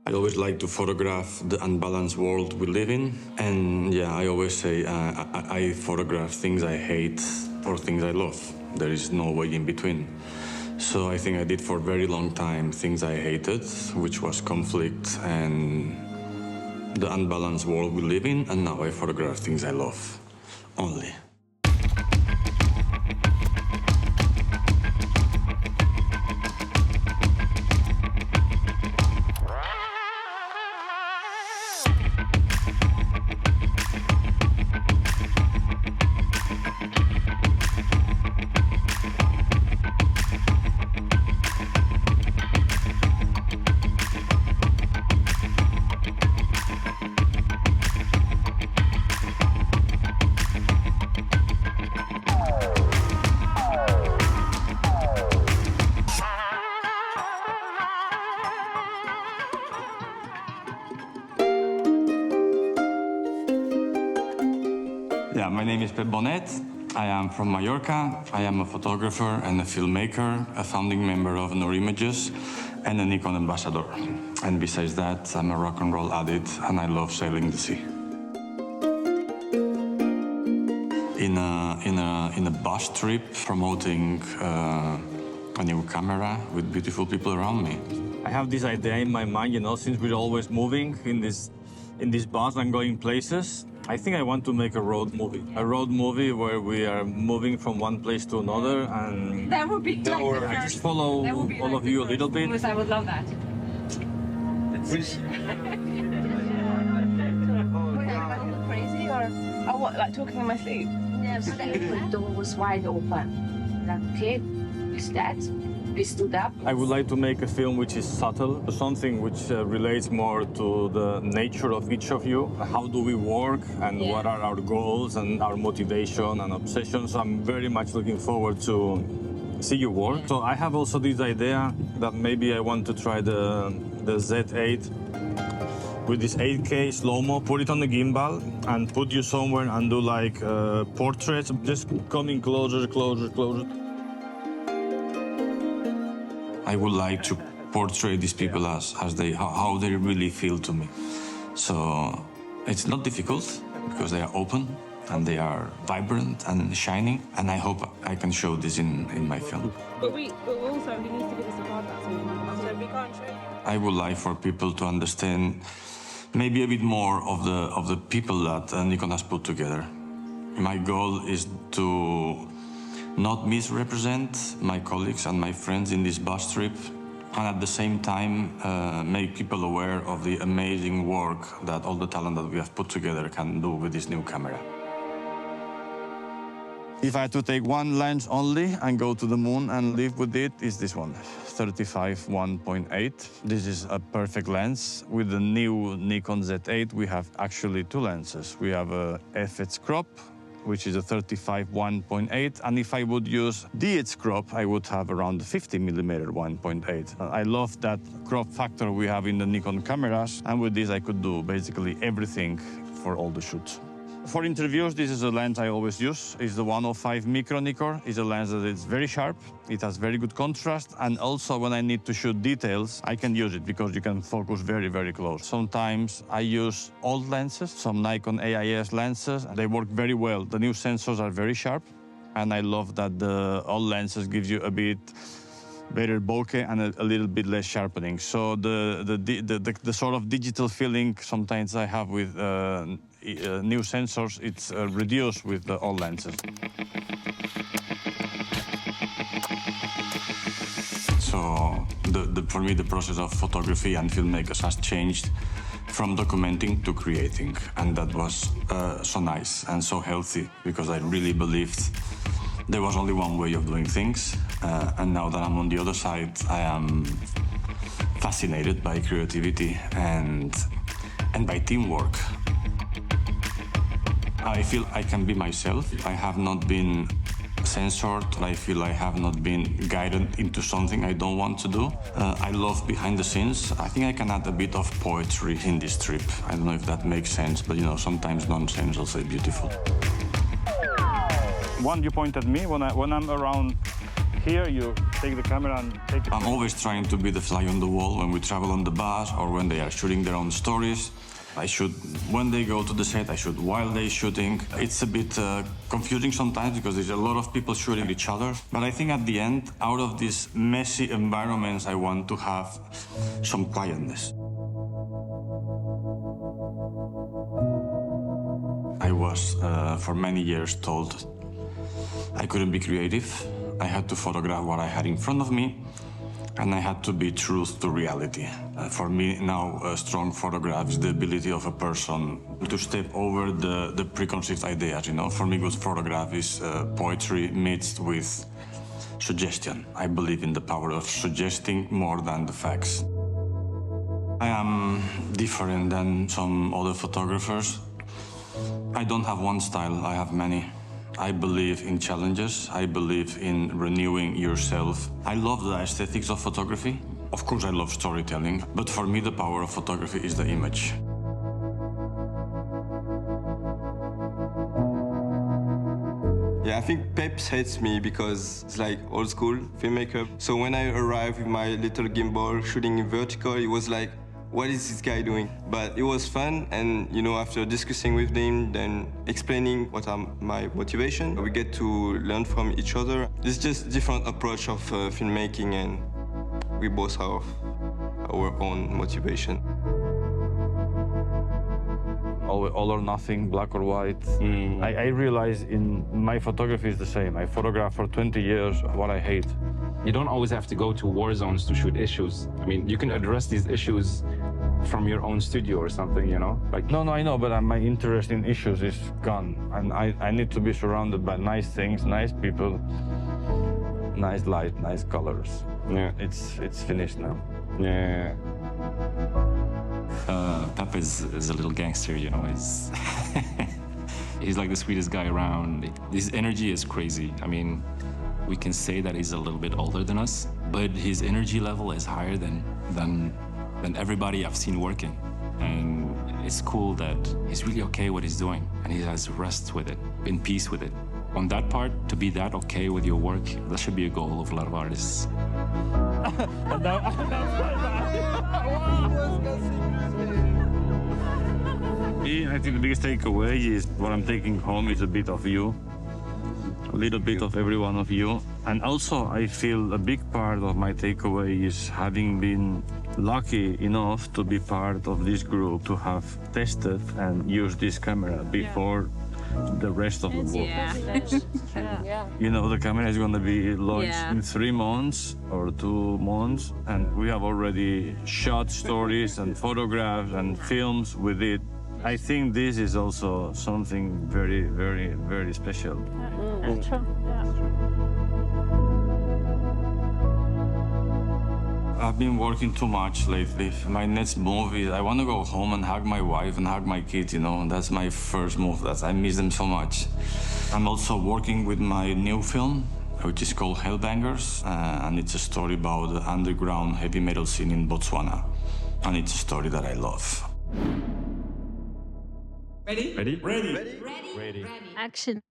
I always like to photograph the unbalanced world we live in. And yeah, I always say I photograph things I hate or things I love. There is no way in between. So I think I did for a very long time things I hated, which was conflict and the unbalanced world we live in. And now I photograph things I love only. Yeah, my name is Pep Bonet. I am from Mallorca. I am a photographer and a filmmaker, a founding member of Nor Images, and a Nikon ambassador. And besides that, I'm a rock and roll addict, and I love sailing the sea. In a bus trip, promoting a new camera with beautiful people around me. I have this idea in my mind, since we're always moving in this bus and going places. I think I want to make a road movie. A road movie where we are moving from one place to another, and that would be like I just follow all of you a little bit. I would love that. Crazy or what? Like talking in my sleep? Yes, the door was wide open. Like, okay, is that? We stood up. I would like to make a film which is subtle, something which relates more to the nature of each of you. How do we work and what are our goals and our motivation and obsessions? I'm very much looking forward to see your work. So I have also this idea that maybe I want to try the Z8 with this 8K slow-mo, put it on the gimbal and put you somewhere and do like portraits, just coming closer. I would like to portray these people as how they really feel to me. So it's not difficult because they are open and they are vibrant and shining, and I hope I can show this in my film. But also he needs to give us a card back, so we can't show you. I would like for people to understand maybe a bit more of the people that Nikon has put together. My goal is to not misrepresent my colleagues and my friends in this bus trip, and at the same time make people aware of the amazing work that all the talent that we have put together can do with this new camera. If I had to take one lens only and go to the moon and live with it, is this one, 35 1.8. This is a perfect lens. With the new Nikon Z8, we have actually two lenses. We have a f8 crop, which is a 35 1.8, and if I would use D8 crop, I would have around 50mm 1.8. I love that crop factor we have in the Nikon cameras, and with this I could do basically everything for all the shoots. For interviews, this is a lens I always use. It's the 105 micro Nikon. It's a lens that is very sharp. It has very good contrast, and also when I need to shoot details, I can use it because you can focus very, very close. Sometimes I use old lenses, some Nikon AIS lenses. They work very well. The new sensors are very sharp, and I love that the old lenses gives you a bit better bokeh and a little bit less sharpening. So the sort of digital feeling sometimes I have with new sensors, it's reduced with the old lenses. So for me, the process of photography and filmmakers has changed from documenting to creating, and that was so nice and so healthy because I really believed there was only one way of doing things, and now that I'm on the other side, I am fascinated by creativity and by teamwork. I feel I can be myself. I have not been censored. I feel I have not been guided into something I don't want to do. I love behind the scenes. I think I can add a bit of poetry in this trip. I don't know if that makes sense, but sometimes nonsense is also beautiful. One, you point at me when I'm around here you take the camera and take it. I'm always trying to be the fly on the wall when we travel on the bus or when they are shooting their own stories. I shoot when they go to the set, I shoot while they're shooting. It's a bit confusing sometimes because there's a lot of people shooting each other. But I think at the end, out of these messy environments, I want to have some quietness. I was, for many years, told I couldn't be creative. I had to photograph what I had in front of me, and I had to be true to reality. For me now, a strong photograph is the ability of a person to step over the preconceived ideas, you know? For me, good photograph is poetry mixed with suggestion. I believe in the power of suggesting more than the facts. I am different than some other photographers. I don't have one style, I have many. I believe in challenges. I believe in renewing yourself. I love the aesthetics of photography. Of course, I love storytelling, but for me, the power of photography is the image. Yeah, I think Pep hates me because it's like old school filmmaker. So when I arrived with my little gimbal shooting in vertical, it was like, what is this guy doing? But it was fun, and you know, after discussing with him, then explaining what are my motivation, we get to learn from each other. It's just different approach of filmmaking, and we both have our own motivation. All or nothing, black or white. I realize in my photography is the same. I photograph for 20 years what I hate. You don't always have to go to war zones to shoot issues. I mean, you can address these issues from your own studio or something, you know? Like No, I know, but my interest in issues is gone. And I need to be surrounded by nice things, nice people, nice light, nice colors. Yeah. It's finished now. Yeah. Pep is a little gangster, you know. He's like the sweetest guy around. His energy is crazy. I mean, we can say that he's a little bit older than us, but his energy level is higher than everybody I've seen working. And it's cool that he's really okay with what he's doing, and he has rest with it, in peace with it. On that part, to be that okay with your work, that should be a goal of a lot of artists. I think the biggest takeaway is what I'm taking home is a bit of you. A little bit of every one of you. And also, I feel a big part of my takeaway is having been lucky enough to be part of this group, to have tested and used this camera before the rest of the world. Yeah. You know, the camera is going to be launched in 3 months or 2 months, and we have already shot stories and photographs and films with it. I think this is also something very, very, very special. That's true. I've been working too much lately. My next move is I want to go home and hug my wife and hug my kids, you know. That's my first move. I miss them so much. I'm also working with my new film, which is called Hellbangers, and it's a story about the underground heavy metal scene in Botswana. And it's a story that I love. Ready? Action.